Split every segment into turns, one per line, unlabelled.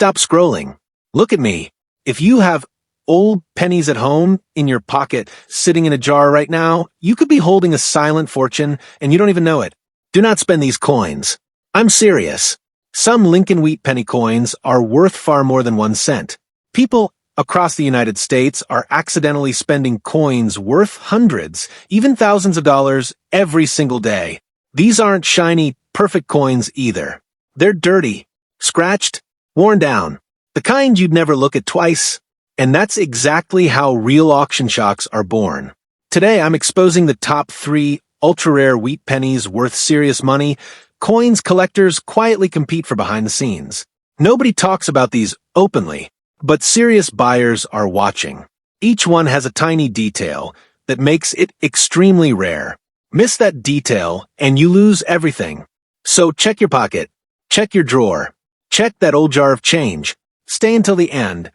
Stop scrolling. Look at me. If you have old pennies at home in your pocket sitting in a jar right now, you could be holding a silent fortune and you don't even know it. Do not spend these coins. I'm serious. Some Lincoln wheat penny coins are worth far more than 1 cent. People across the United States are accidentally spending coins worth hundreds, even thousands of dollars every single day. These aren't shiny, perfect coins either. They're dirty, scratched, worn down. The kind you'd never look at twice. And that's exactly how real auction shocks are born. Today, I'm exposing the top 3 ultra-rare wheat pennies worth serious money, coins collectors quietly compete for behind the scenes. Nobody talks about these openly, but serious buyers are watching. Each one has a tiny detail that makes it extremely rare. Miss that detail, and you lose everything. So check your pocket, check your drawer, check that old jar of change. Stay until the end,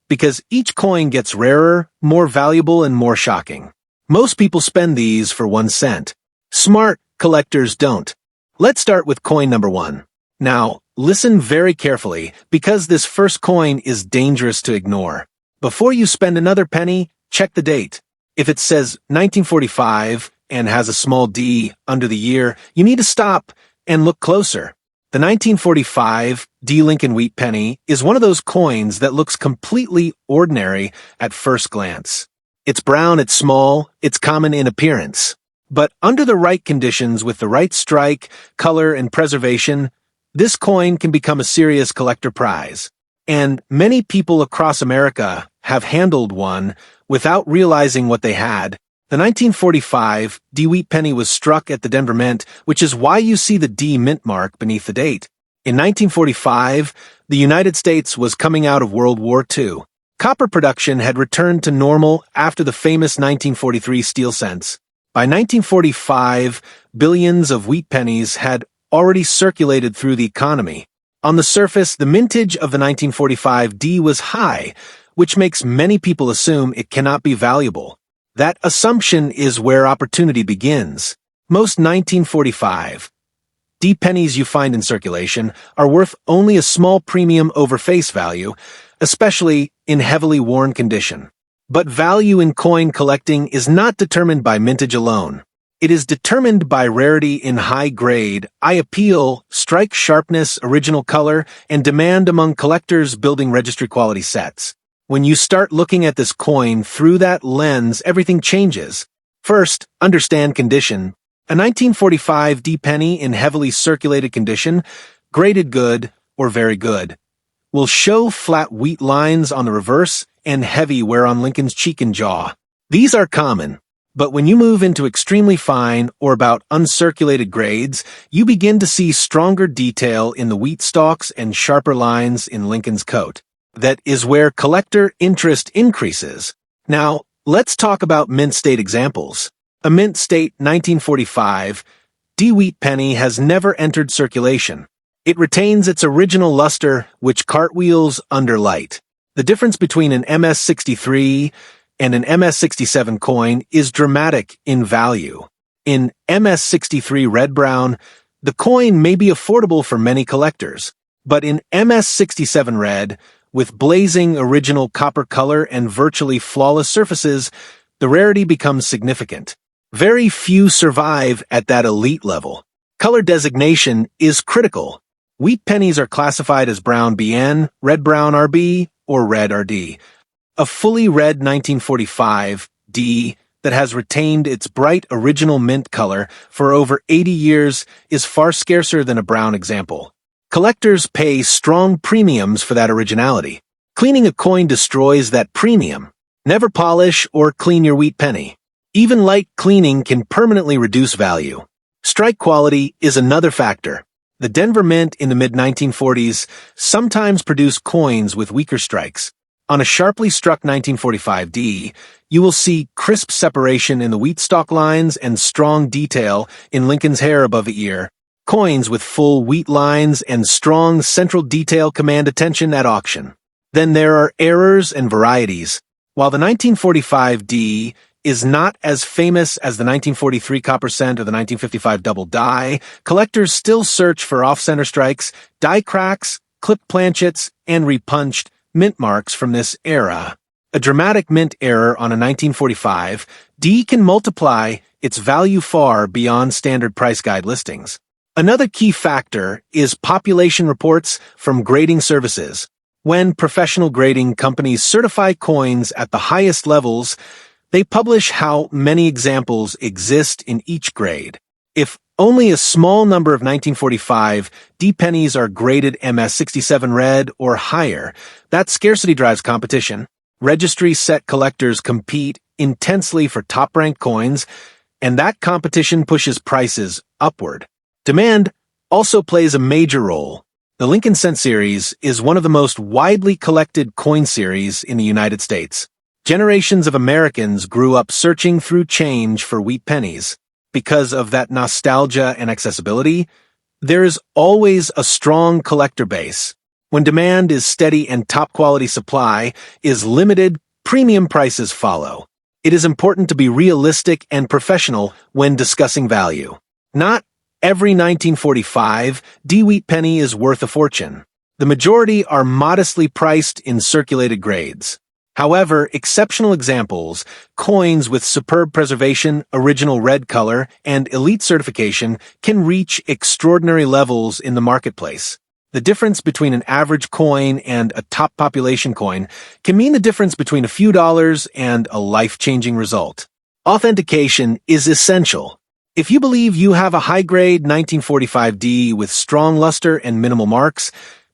because each coin gets rarer, more valuable, and more shocking. Most people spend these for 1 cent. Smart collectors don't. Let's start with coin number 1. Now, listen very carefully, because this first coin is dangerous to ignore. Before you spend another penny, check the date. If it says 1945 and has a small D under the year, you need to stop and look closer. The 1945 D Lincoln wheat penny is one of those coins that looks completely ordinary at first glance. It's brown, it's small, it's common in appearance. But under the right conditions with the right strike, color, and preservation, this coin can become a serious collector prize. And many people across America have handled one without realizing what they had. The 1945 D wheat penny was struck at the Denver Mint, which is why you see the D mint mark beneath the date. In 1945, the United States was coming out of World War II. Copper production had returned to normal after the famous 1943 steel cents. By 1945, billions of wheat pennies had already circulated through the economy. On the surface, the mintage of the 1945 D was high, which makes many people assume it cannot be valuable. That assumption is where opportunity begins. Most 1945 D pennies you find in circulation are worth only a small premium over face value, especially in heavily worn condition. But value in coin collecting is not determined by mintage alone. It is determined by rarity in high grade, eye appeal, strike sharpness, original color, and demand among collectors building registry quality sets. When you start looking at this coin through that lens, everything changes. First, understand condition. A 1945 D penny in heavily circulated condition, graded good or very good, will show flat wheat lines on the reverse and heavy wear on Lincoln's cheek and jaw. These are common, but when you move into extremely fine or about uncirculated grades, you begin to see stronger detail in the wheat stalks and sharper lines in Lincoln's coat. That is where collector interest increases. Now, let's talk about mint state examples. A mint state 1945 D wheat penny has never entered circulation. It retains its original luster, which cartwheels under light. The difference between an MS-63 and an MS-67 coin is dramatic in value. In MS-63 red-brown, the coin may be affordable for many collectors, but in MS-67 red, with blazing original copper color and virtually flawless surfaces, the rarity becomes significant. Very few survive at that elite level. Color designation is critical. Wheat pennies are classified as brown BN, red-brown RB, or red RD. A fully red 1945 D that has retained its bright original mint color for over 80 years is far scarcer than a brown example. Collectors pay strong premiums for that originality. Cleaning a coin destroys that premium. Never polish or clean your wheat penny. Even light cleaning can permanently reduce value. Strike quality is another factor. The Denver Mint in the mid-1940s sometimes produced coins with weaker strikes. On a sharply struck 1945 D, you will see crisp separation in the wheat stalk lines and strong detail in Lincoln's hair above the ear. Coins with full wheat lines and strong central detail command attention at auction. Then there are errors and varieties. While the 1945 D is not as famous as the 1943 copper cent or the 1955 double die, collectors still search for off-center strikes, die cracks, clipped planchets, and repunched mint marks from this era. A dramatic mint error on a 1945 D can multiply its value far beyond standard price guide listings. Another key factor is population reports from grading services. When professional grading companies certify coins at the highest levels, they publish how many examples exist in each grade. If only a small number of 1945 D pennies are graded MS67 red or higher, that scarcity drives competition. Registry-set collectors compete intensely for top-ranked coins, and that competition pushes prices upward. Demand also plays a major role. The Lincoln Cent series is one of the most widely collected coin series in the United States. Generations of Americans grew up searching through change for wheat pennies. Because of that nostalgia and accessibility, there is always a strong collector base. When demand is steady and top-quality supply is limited, premium prices follow. It is important to be realistic and professional when discussing value. Not every 1945 D wheat penny is worth a fortune. The majority are modestly priced in circulated grades. However, exceptional examples, coins with superb preservation, original red color, and elite certification can reach extraordinary levels in the marketplace. The difference between an average coin and a top population coin can mean the difference between a few dollars and a life-changing result. Authentication is essential. If you believe you have a high-grade 1945 D with strong luster and minimal marks,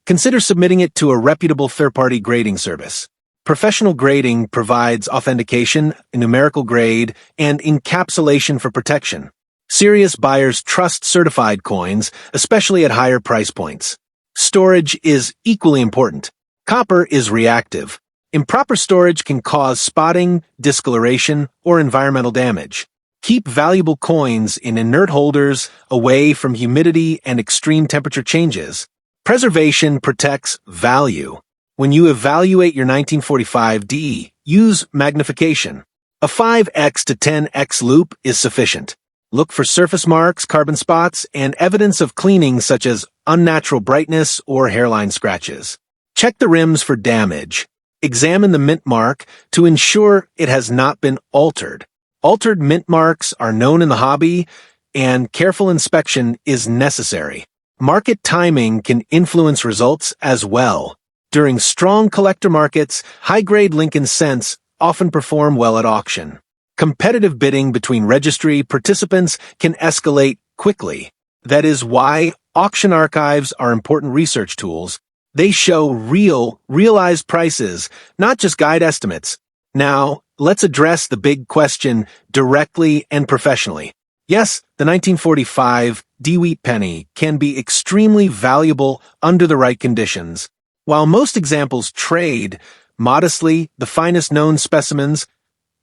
consider submitting it to a reputable third-party grading service. Professional grading provides authentication, a numerical grade, and encapsulation for protection. Serious buyers trust certified coins, especially at higher price points. Storage is equally important. Copper is reactive. Improper storage can cause spotting, discoloration, or environmental damage. Keep valuable coins in inert holders away from humidity and extreme temperature changes. Preservation protects value. When you evaluate your 1945 D, use magnification. A 5x to 10x loop is sufficient. Look for surface marks, carbon spots, and evidence of cleaning such as unnatural brightness or hairline scratches. Check the rims for damage. Examine the mint mark to ensure it has not been altered. Altered mint marks are known in the hobby, and careful inspection is necessary. Market timing can influence results as well. During strong collector markets, high-grade Lincoln Cents often perform well at auction. Competitive bidding between registry participants can escalate quickly. That is why auction archives are important research tools. They show realized prices, not just guide estimates. Now, let's address the big question directly and professionally. Yes, the 1945 D wheat penny can be extremely valuable under the right conditions. While most examples trade modestly, the finest known specimens,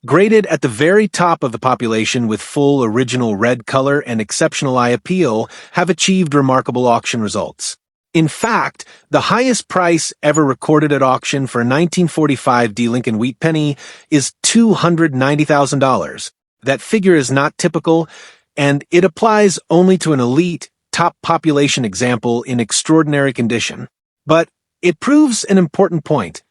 graded at the very top of the population with full original red color and exceptional eye appeal, have achieved remarkable auction results. In fact, the highest price ever recorded at auction for a 1945 D Lincoln wheat penny is $290,000. That figure is not typical, and it applies only to an elite, top population example in extraordinary condition. But it proves an important point.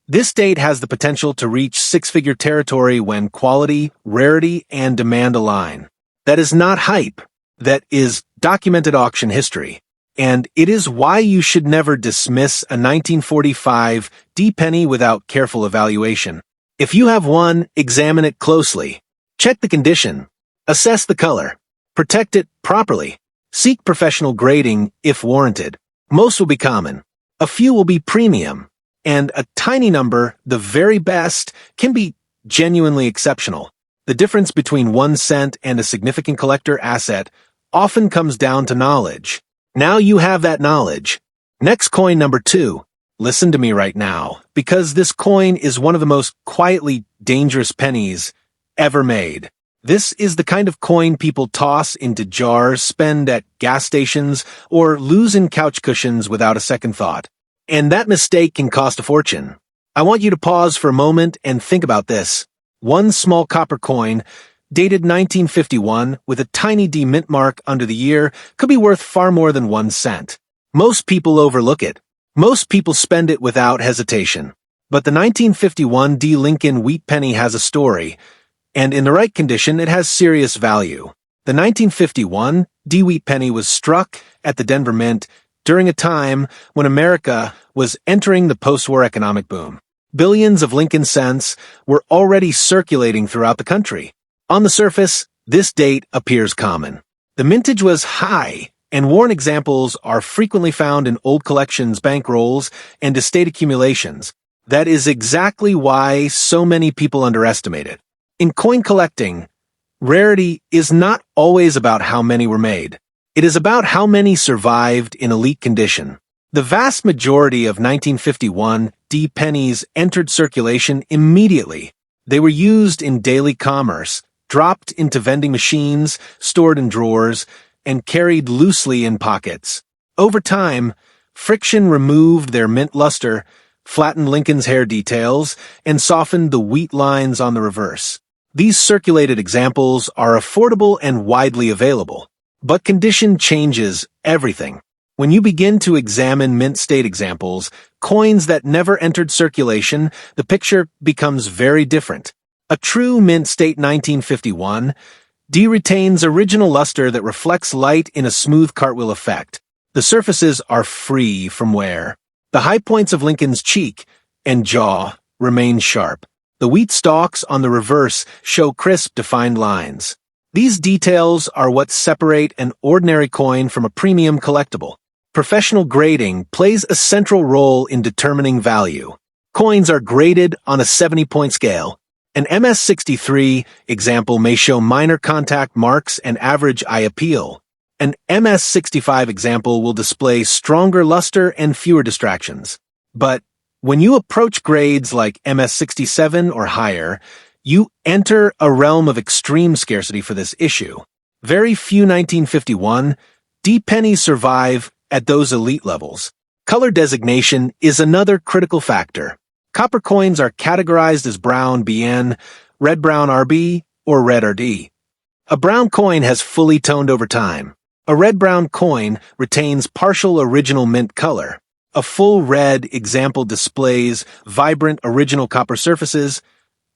This date has the potential to reach six-figure territory when quality, rarity, and demand align. That is not hype. That is documented auction history. And it is why you should never dismiss a 1945 D penny without careful evaluation. If you have one, examine it closely. Check the condition. Assess the color. Protect it properly. Seek professional grading if warranted. Most will be common. A few will be premium. And a tiny number, the very best, can be genuinely exceptional. The difference between 1 cent and a significant collector asset often comes down to knowledge. Now you have that knowledge. Next coin number 2. Listen to me right now, because this coin is one of the most quietly dangerous pennies ever made. This is the kind of coin people toss into jars, spend at gas stations, or lose in couch cushions without a second thought. And that mistake can cost a fortune. I want you to pause for a moment and think about this. One small copper coin, dated 1951, with a tiny D mint mark under the year, could be worth far more than 1 cent. Most people overlook it. Most people spend it without hesitation. But the 1951 D. Lincoln wheat penny has a story, and in the right condition, it has serious value. The 1951 D. wheat penny was struck at the Denver Mint during a time when America was entering the post-war economic boom. Billions of Lincoln cents were already circulating throughout the country. On the surface, this date appears common. The mintage was high, and worn examples are frequently found in old collections, bankrolls, and estate accumulations. That is exactly why so many people underestimate it. In coin collecting, rarity is not always about how many were made. It is about how many survived in elite condition. The vast majority of 1951 D pennies entered circulation immediately. They were used in daily commerce, dropped into vending machines, stored in drawers, and carried loosely in pockets. Over time, friction removed their mint luster, flattened Lincoln's hair details, and softened the wheat lines on the reverse. These circulated examples are affordable and widely available. But condition changes everything. When you begin to examine mint state examples, coins that never entered circulation, the picture becomes very different. A true mint state 1951 D retains original luster that reflects light in a smooth cartwheel effect. The surfaces are free from wear. The high points of Lincoln's cheek and jaw remain sharp. The wheat stalks on the reverse show crisp, defined lines. These details are what separate an ordinary coin from a premium collectible. Professional grading plays a central role in determining value. Coins are graded on a 70-point scale. An MS-63 example may show minor contact marks and average eye appeal. An MS-65 example will display stronger luster and fewer distractions. But when you approach grades like MS-67 or higher, you enter a realm of extreme scarcity for this issue. Very few 1951 D pennies survive at those elite levels. Color designation is another critical factor. Copper coins are categorized as brown BN, red-brown RB, or red RD. A brown coin has fully toned over time. A red-brown coin retains partial original mint color. A full red example displays vibrant original copper surfaces,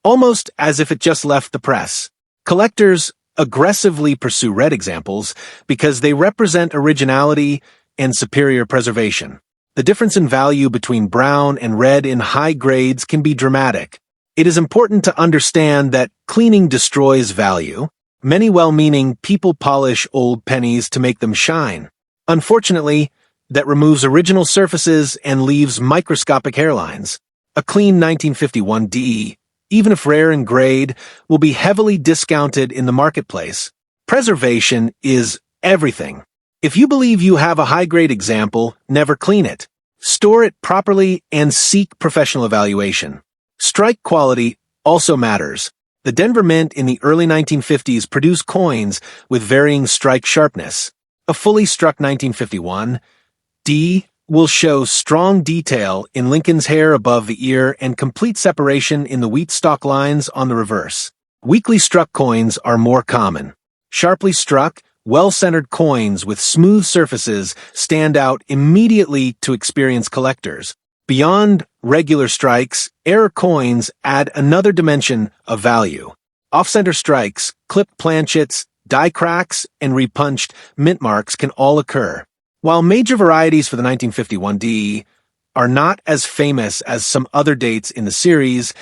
almost as if it just left the press. Collectors aggressively pursue red examples because they represent originality and superior preservation. The difference in value between brown and red in high grades can be dramatic. It is important to understand that cleaning destroys value. Many well-meaning people polish old pennies to make them shine. Unfortunately, that removes original surfaces and leaves microscopic hairlines. A clean 1951 DE, even if rare in grade, will be heavily discounted in the marketplace. Preservation is everything. If you believe you have a high-grade example, never clean it. Store it properly and seek professional evaluation. Strike quality also matters. The Denver Mint in the early 1950s produced coins with varying strike sharpness. A fully struck 1951 D will show strong detail in Lincoln's hair above the ear and complete separation in the wheat stalk lines on the reverse. Weakly struck coins are more common. Sharply struck, well-centered coins with smooth surfaces stand out immediately to experienced collectors. Beyond regular strikes, error coins add another dimension of value. Off-center strikes, clipped planchets, die cracks, and repunched mint marks can all occur. While major varieties for the 1951 D are not as famous as some other dates in the series,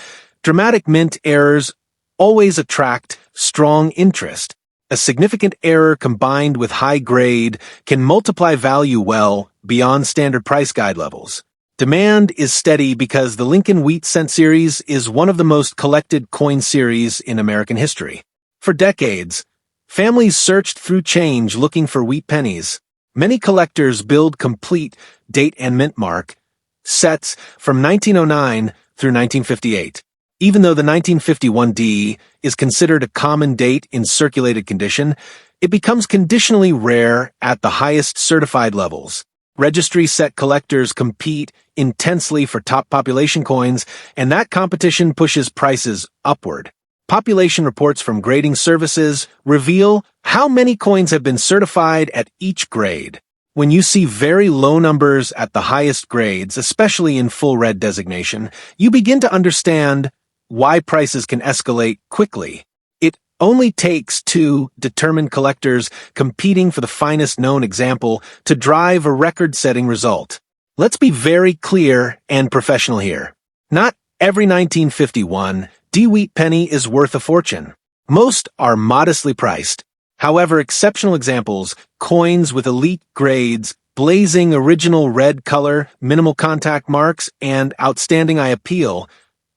dramatic mint errors always attract strong interest. A significant error combined with high grade can multiply value well beyond standard price guide levels. Demand is steady because the Lincoln Wheat Cent series is one of the most collected coin series in American history. For decades, families searched through change looking for wheat pennies. Many collectors build complete date and mint mark sets from 1909 through 1958. Even though the 1951 D is considered a common date in circulated condition, it becomes conditionally rare at the highest certified levels. Registry set collectors compete intensely for top population coins, and that competition pushes prices upward. Population reports from grading services reveal how many coins have been certified at each grade. When you see very low numbers at the highest grades, especially in full red designation, you begin to understand why prices can escalate quickly. It only takes two determined collectors competing for the finest known example to drive a record-setting result. Let's be very clear and professional here. Not every 1951 D-Wheat penny is worth a fortune. Most are modestly priced. However, exceptional examples, coins with elite grades, blazing original red color, minimal contact marks, and outstanding eye appeal,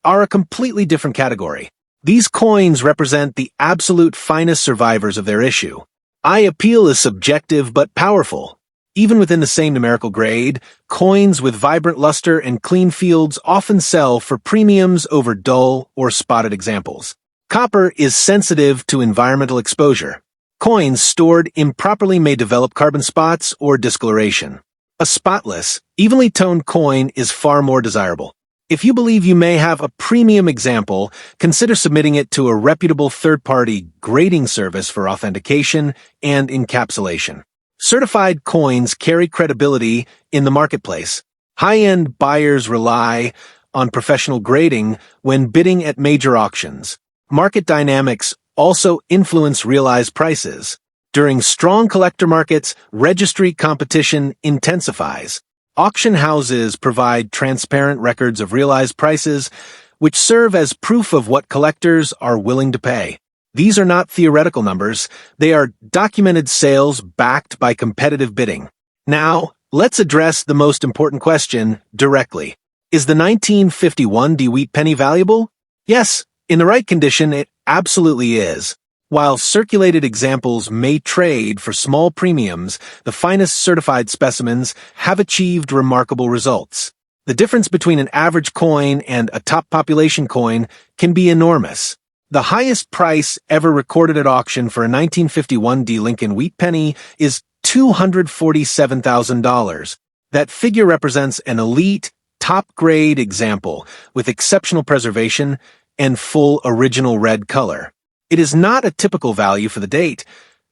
are a completely different category. These coins represent the absolute finest survivors of their issue. Eye appeal is subjective but powerful. Even within the same numerical grade, coins with vibrant luster and clean fields often sell for premiums over dull or spotted examples. Copper is sensitive to environmental exposure. Coins stored improperly may develop carbon spots or discoloration. A spotless, evenly toned coin is far more desirable. If you believe you may have a premium example, consider submitting it to a reputable third-party grading service for authentication and encapsulation. Certified coins carry credibility in the marketplace. High-end buyers rely on professional grading when bidding at major auctions. Market dynamics also influence realized prices. During strong collector markets, registry competition intensifies. Auction houses provide transparent records of realized prices, which serve as proof of what collectors are willing to pay. These are not theoretical numbers, they are documented sales backed by competitive bidding. Now, let's address the most important question directly. Is the 1951 D-Wheat penny valuable? Yes, in the right condition, it absolutely is. While circulated examples may trade for small premiums, the finest certified specimens have achieved remarkable results. The difference between an average coin and a top population coin can be enormous. The highest price ever recorded at auction for a 1951 D Lincoln wheat penny is $247,000. That figure represents an elite, top-grade example with exceptional preservation and full original red color. It is not a typical value for the date,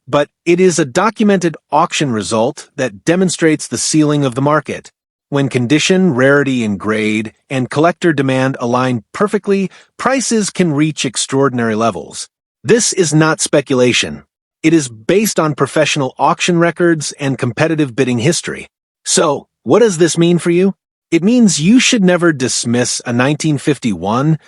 but it is a documented auction result that demonstrates the ceiling of the market. When condition, rarity, and grade, and collector demand align perfectly, prices can reach extraordinary levels. This is not speculation. It is based on professional auction records and competitive bidding history. So, what does this mean for you? It means you should never dismiss a 1951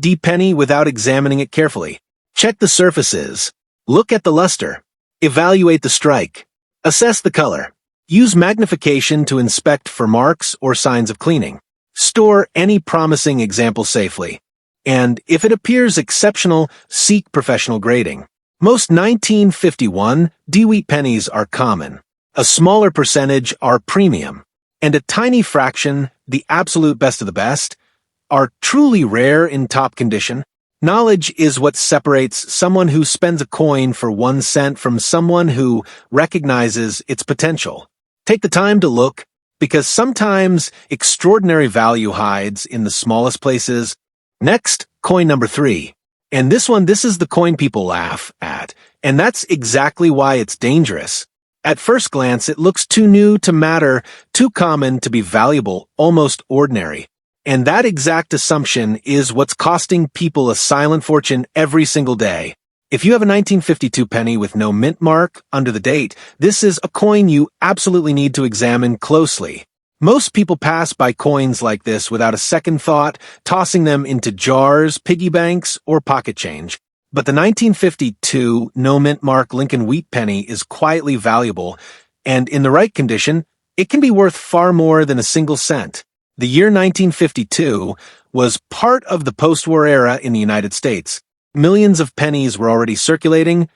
D penny without examining it carefully. Check the surfaces. Look at the luster. Evaluate the strike. Assess the color. Use magnification to inspect for marks or signs of cleaning. Store any promising example safely. And if it appears exceptional, seek professional grading. Most 1951 D-Wheat pennies are common. A smaller percentage are premium. And a tiny fraction, the absolute best of the best, are truly rare in top condition. Knowledge is what separates someone who spends a coin for 1 cent from someone who recognizes its potential. Take the time to look, because sometimes extraordinary value hides in the smallest places. Next, coin number 3. And this is the coin people laugh at, and that's exactly why it's dangerous. At first glance, it looks too new to matter, too common to be valuable, almost ordinary. And that exact assumption is what's costing people a silent fortune every single day. If you have a 1952 penny with no mint mark under the date, this is a coin you absolutely need to examine closely. Most people pass by coins like this without a second thought, tossing them into jars, piggy banks, or pocket change. But the 1952 no mint mark Lincoln wheat penny is quietly valuable, and in the right condition, it can be worth far more than a single cent. The year 1952 was part of the post-war era in the United States. Millions of pennies were already circulating,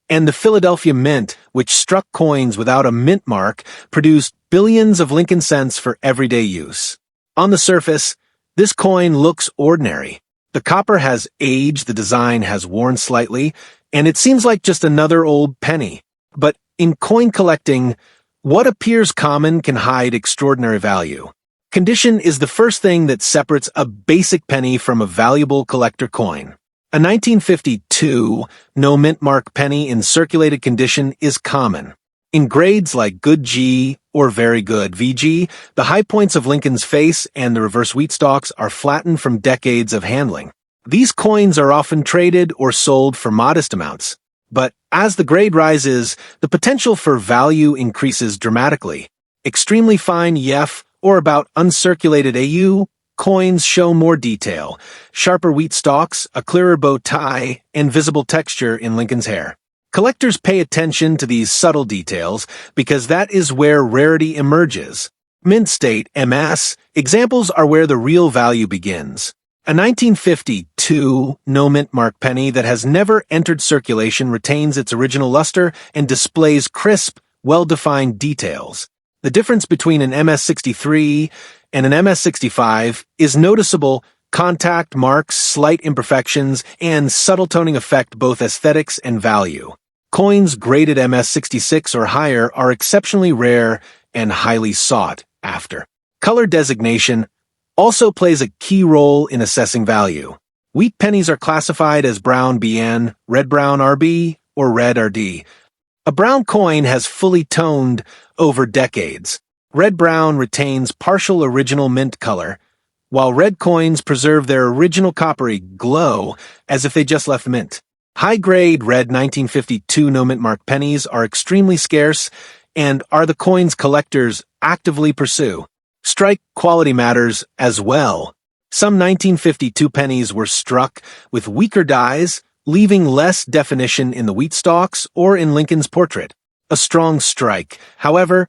and the Philadelphia Mint, which struck coins without a mint mark, produced billions of Lincoln cents for everyday use. On the surface, this coin looks ordinary. The copper has aged, the design has worn slightly, and it seems like just another old penny. But in coin collecting, what appears common can hide extraordinary value. Condition is the first thing that separates a basic penny from a valuable collector coin. A 1952 no mint mark penny in circulated condition is common. In grades like Good G or Very Good VG, the high points of Lincoln's face and the reverse wheat stalks are flattened from decades of handling. These coins are often traded or sold for modest amounts. But as the grade rises, the potential for value increases dramatically. Extremely fine YEF or about uncirculated AU coins show more detail, sharper wheat stalks, a clearer bow tie, and visible texture in Lincoln's hair. Collectors pay attention to these subtle details because that is where rarity emerges. Mint state, MS, examples are where the real value begins. A 1952 no-mint mark penny that has never entered circulation retains its original luster and displays crisp, well-defined details. The difference between an MS-63 and an MS-65 is noticeable: contact marks, slight imperfections, and subtle toning affect both aesthetics and value. Coins graded MS-66 or higher are exceptionally rare and highly sought after. Color designation also plays a key role in assessing value. Wheat pennies are classified as brown BN, red brown RB, or red RD. A brown coin has fully toned over decades. Red brown retains partial original mint color, while red coins preserve their original coppery glow as if they just left the mint. High-grade red 1952 no-mint mark pennies are extremely scarce and are the coins collectors actively pursue. Strike quality matters as well. Some 1952 pennies were struck with weaker dyes, leaving less definition in the wheat stalks or in Lincoln's portrait. A strong strike, however,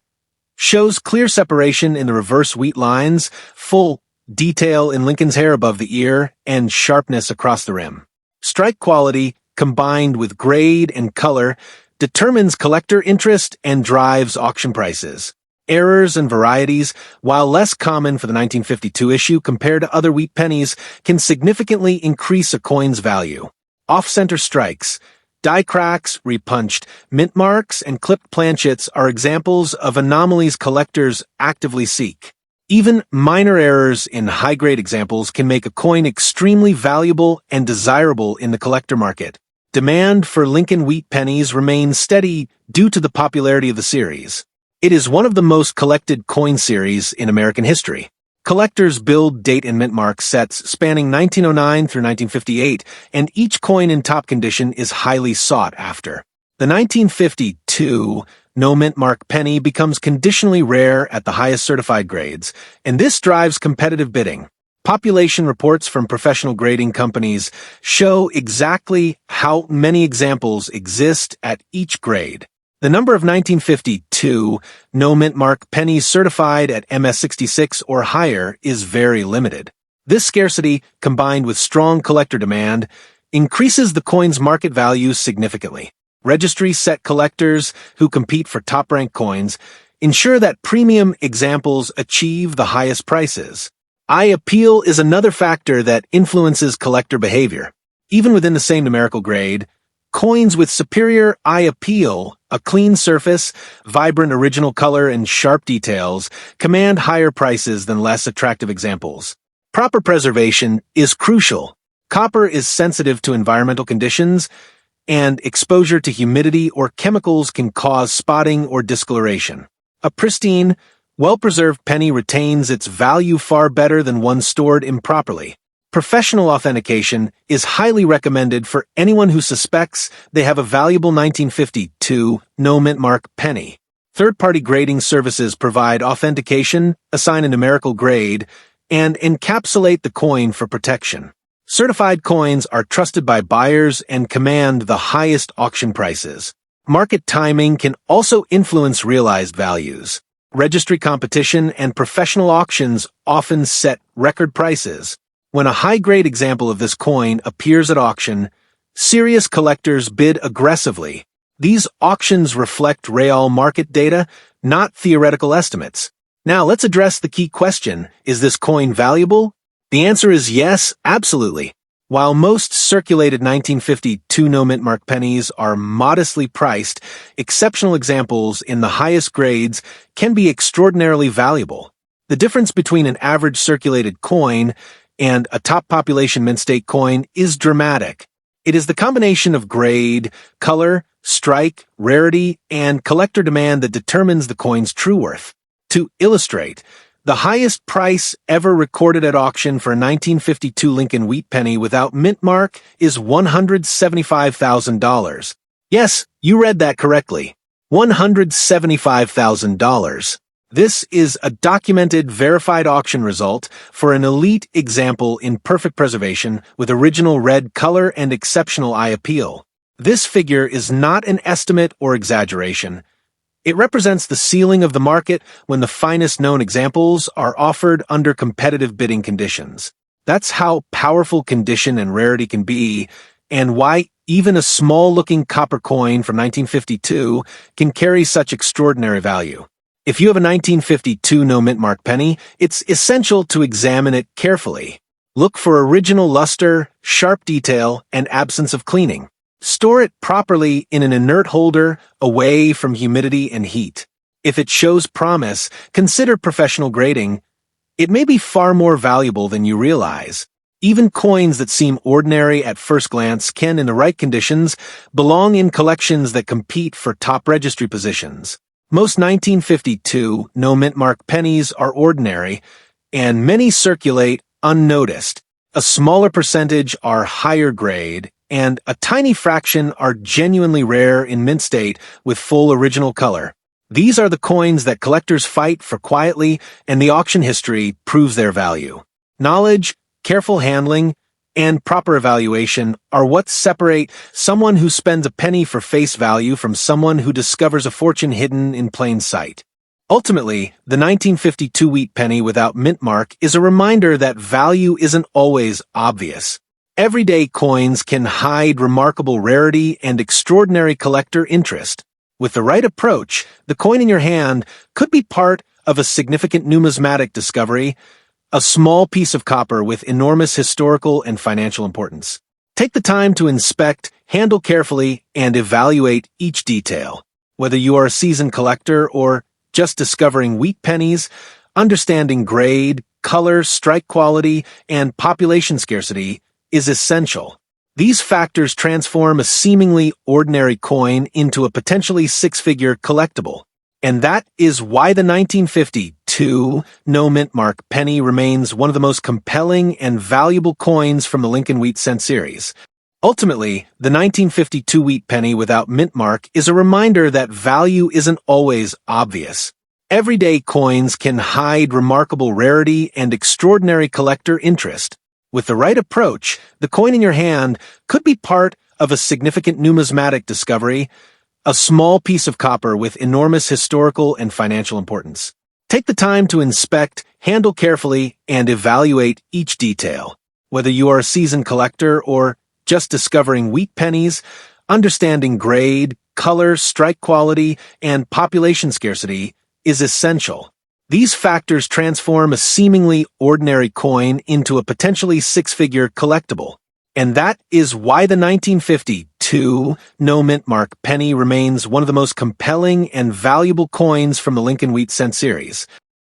shows clear separation in the reverse wheat lines, full detail in Lincoln's hair above the ear, and sharpness across the rim. Strike quality, combined with grade and color, determines collector interest and drives auction prices. Errors and varieties, while less common for the 1952 issue compared to other wheat pennies, can significantly increase a coin's value. Off-center strikes, die cracks, repunched, mint marks, and clipped planchets are examples of anomalies collectors actively seek. Even minor errors in high-grade examples can make a coin extremely valuable and desirable in the collector market. Demand for Lincoln wheat pennies remains steady due to the popularity of the series. It is one of the most collected coin series in American history. Collectors build date and mint mark sets spanning 1909 through 1958, and each coin in top condition is highly sought after. The 1952 no-mint mark penny becomes conditionally rare at the highest certified grades, and this drives competitive bidding. Population reports from professional grading companies show exactly how many examples exist at each grade. The number of 1952 no-mint mark pennies certified at MS-66 or higher is very limited. This scarcity, combined with strong collector demand, increases the coin's market value significantly. Registry-set collectors who compete for top-ranked coins ensure that premium examples achieve the highest prices. Eye appeal is another factor that influences collector behavior. Even within the same numerical grade, coins with superior eye appeal, a clean surface, vibrant original color, and sharp details command higher prices than less attractive examples. Proper preservation is crucial. Copper is sensitive to environmental conditions, and exposure to humidity or chemicals can cause spotting or discoloration. A pristine, well-preserved penny retains its value far better than one stored improperly. Professional authentication is highly recommended for anyone who suspects they have a valuable 1952 no-mint mark penny. Third-party grading services provide authentication, assign a numerical grade, and encapsulate the coin for protection. Certified coins are trusted by buyers and command the highest auction prices. Market timing can also influence realized values. Registry competition and professional auctions often set record prices. When a high-grade example of this coin appears at auction, serious collectors bid aggressively. These auctions reflect real market data, not theoretical estimates. Now let's address the key question: is this coin valuable? The answer is yes, absolutely. While most circulated 1952 no-mint mark pennies are modestly priced, exceptional examples in the highest grades can be extraordinarily valuable. The difference between an average circulated coin and a top population mint state coin is dramatic. It is the combination of grade, color, strike, rarity, and collector demand that determines the coin's true worth. To illustrate, the highest price ever recorded at auction for a 1952 Lincoln wheat penny without mint mark is $175,000. Yes, you read that correctly. $175,000. This is a documented, verified auction result for an elite example in perfect preservation with original red color and exceptional eye appeal. This figure is not an estimate or exaggeration. It represents the ceiling of the market when the finest known examples are offered under competitive bidding conditions. That's how powerful condition and rarity can be, and why even a small-looking copper coin from 1952 can carry such extraordinary value. If you have a 1952 no-mint mark penny, it's essential to examine it carefully. Look for original luster, sharp detail, and absence of cleaning. Store it properly in an inert holder, away from humidity and heat. If it shows promise, consider professional grading. It may be far more valuable than you realize. Even coins that seem ordinary at first glance can, in the right conditions, belong in collections that compete for top registry positions. Most 1952 no-mint mark pennies are ordinary, and many circulate unnoticed. A smaller percentage are higher grade, and a tiny fraction are genuinely rare in mint state with full original color. These are the coins that collectors fight for quietly, and the auction history proves their value. Knowledge, careful handling, and proper evaluation are what separate someone who spends a penny for face value from someone who discovers a fortune hidden in plain sight. Ultimately, the 1952 wheat penny without mint mark is a reminder that value isn't always obvious. Everyday coins can hide remarkable rarity and extraordinary collector interest. With the right approach, the coin in your hand could be part of a significant numismatic discovery, a small piece of copper with enormous historical and financial importance. Take the time to inspect, handle carefully, and evaluate each detail. Whether you are a seasoned collector or just discovering wheat pennies, understanding grade, color, strike quality, and population scarcity is essential. These factors transform a seemingly ordinary coin into a potentially six-figure collectible. And that is why the 1952 no-mint mark penny remains one of the most compelling and valuable coins from the Lincoln Wheat Cent series. Ultimately, the 1952 wheat penny without mint mark is a reminder that value isn't always obvious. Everyday coins can hide remarkable rarity and extraordinary collector interest. With the right approach, the coin in your hand could be part of a significant numismatic discovery, a small piece of copper with enormous historical and financial importance. Take the time to inspect, handle carefully, and evaluate each detail. Whether you are a seasoned collector or just discovering wheat pennies, understanding grade, color, strike quality, and population scarcity is essential. These factors transform a seemingly ordinary coin into a potentially six-figure collectible. And that is why the 1952 no-mint mark penny remains one of the most compelling and valuable coins from the Lincoln Wheat Cent series.